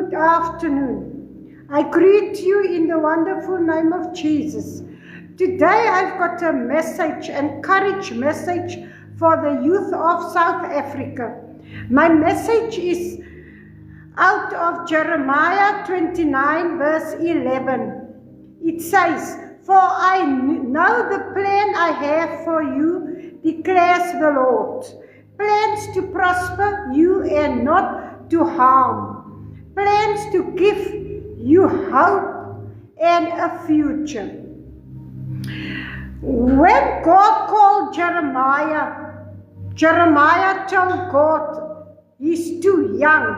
Good afternoon. I greet you in the wonderful name of Jesus. Today I've got a message, encourage message for the youth of South Africa. My message is out of Jeremiah 29 verse 11. It says, "For I know the plan I have for you, declares the Lord. Plans to prosper you and not to harm. Plans to give you hope and a future." When God called Jeremiah, Jeremiah told God he's too young.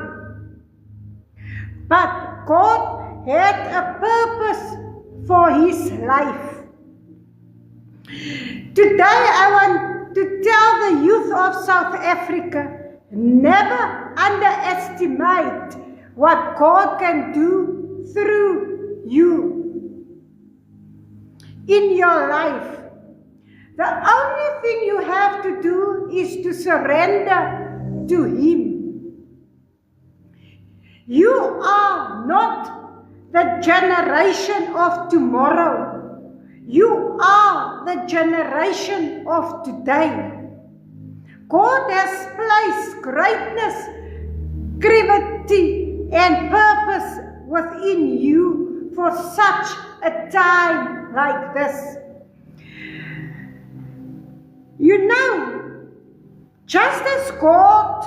But God had a purpose for his life. Today I want to tell the youth of South Africa, never underestimate what God can do through you in your life. The only thing you have to do is to surrender to Him. You are not the generation of tomorrow. You are the generation of today. God has placed greatness, gravity, and purpose within you for such a time like this. You know, just as God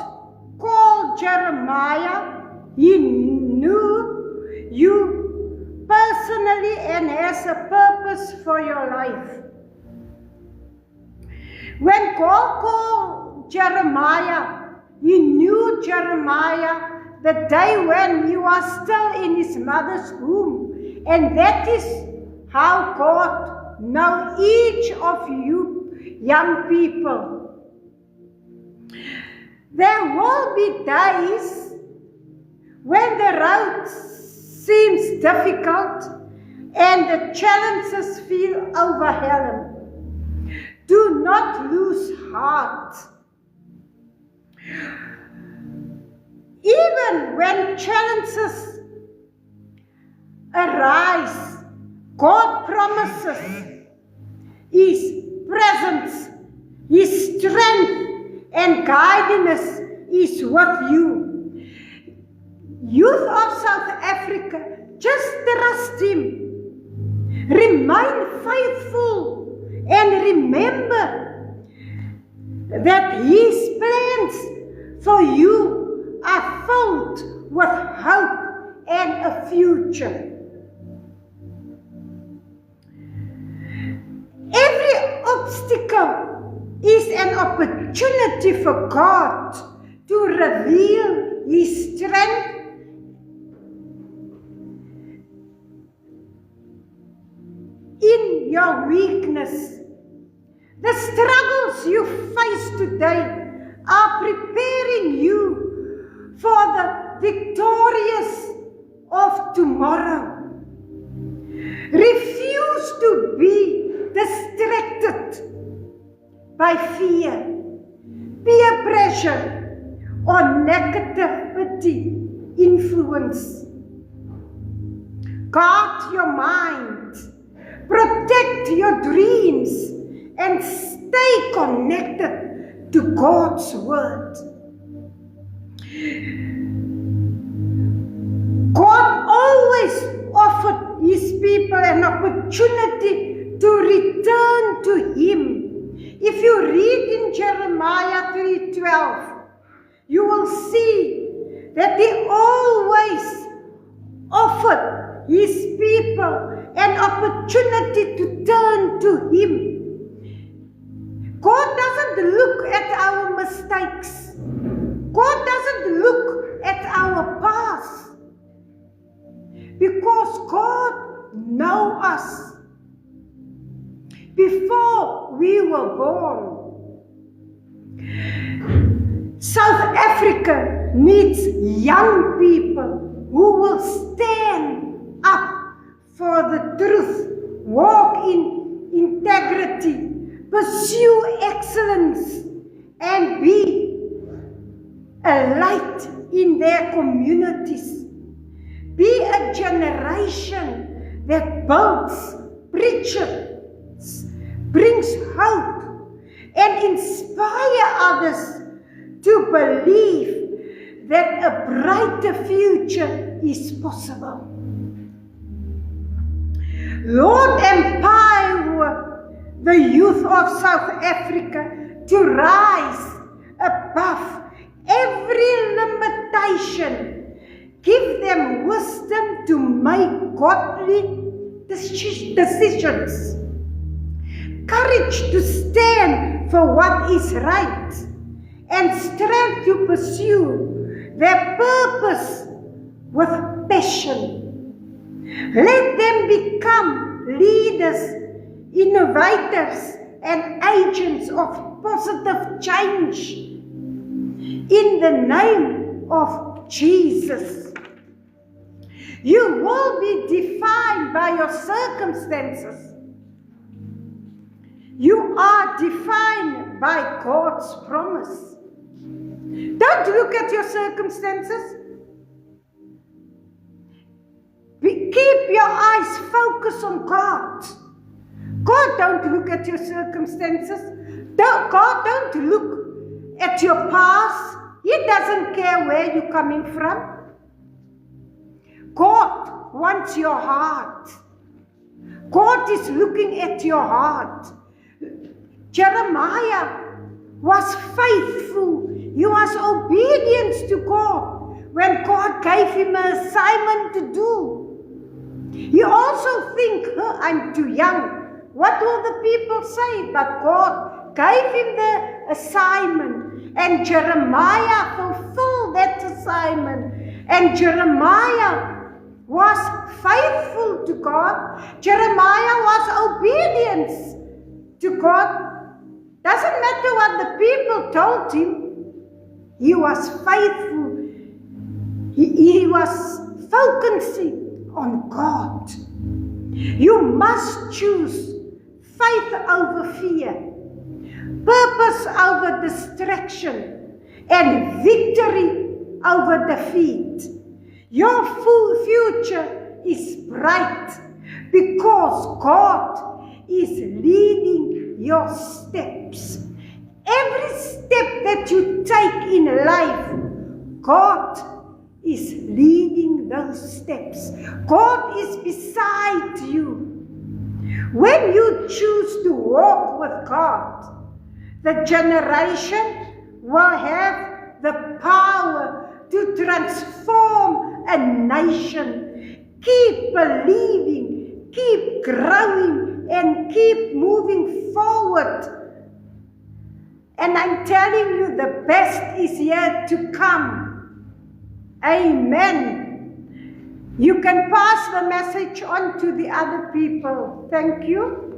called Jeremiah, He knew you personally and has a purpose for your life. When God called Jeremiah, He knew Jeremiah the day when he was still in his mother's womb. And that is how God knows each of you young people. There will be days when the road seems difficult and the challenges feel overwhelming. Do not lose heart. Even when challenges arise, God promises His presence, His strength and guidance is with you. Youth of South Africa, just trust Him. Remain faithful and remember that His plans for you are filled with hope and a future. Every obstacle is an opportunity for God to reveal His strength in your weakness. The struggles you face today are preparing you for the victorious of tomorrow. Refuse to be distracted by fear, peer pressure, or negativity influence. Guard your mind, protect your dreams, and stay connected to God's Word. God always offered His people an opportunity to return to Him. If you read in Jeremiah 3:12, you will see that He always offered His people an opportunity to turn to Him. God doesn't look at our mistakes. God doesn't look at our past. Because God knows us before we were born. South Africa needs young people who will stand up for the truth, walk in integrity, pursue excellence, and be a light in their communities. generation that builds, preaches, brings hope, and inspire others to believe that a brighter future is possible. Lord, empower the youth of South Africa to rise above every limitation. Give them wisdom to make godly decisions, courage to stand for what is right, and strength to pursue their purpose with passion. Let them become leaders, innovators, and agents of positive change in the name of Jesus. You will be defined by your circumstances. You are defined by God's promise. Don't look at your circumstances. Keep your eyes focused on God. God don't look at your circumstances. God don't look at your past. He doesn't care where you're coming from. God wants your heart. God is looking at your heart. Jeremiah was faithful. He was obedient to God when God gave him an assignment to do. He also think, I'm too young. What will the people say? But God gave him the assignment. And Jeremiah fulfilled that assignment. And Jeremiah was faithful to God. Jeremiah was obedient to God. Doesn't matter what the people told him. He was faithful. He was focusing on God. You must choose faith over fear, purpose over distraction, and victory over defeat. Your full future is bright because God is leading your steps. Every step that you take in life, God is leading those steps. God is beside you. When you choose to walk with God, the generation will have the power to transform a nation. Keep believing, keep growing, and keep moving forward. And I'm telling you, the best is yet to come. Amen. You can pass the message on to the other people. Thank you.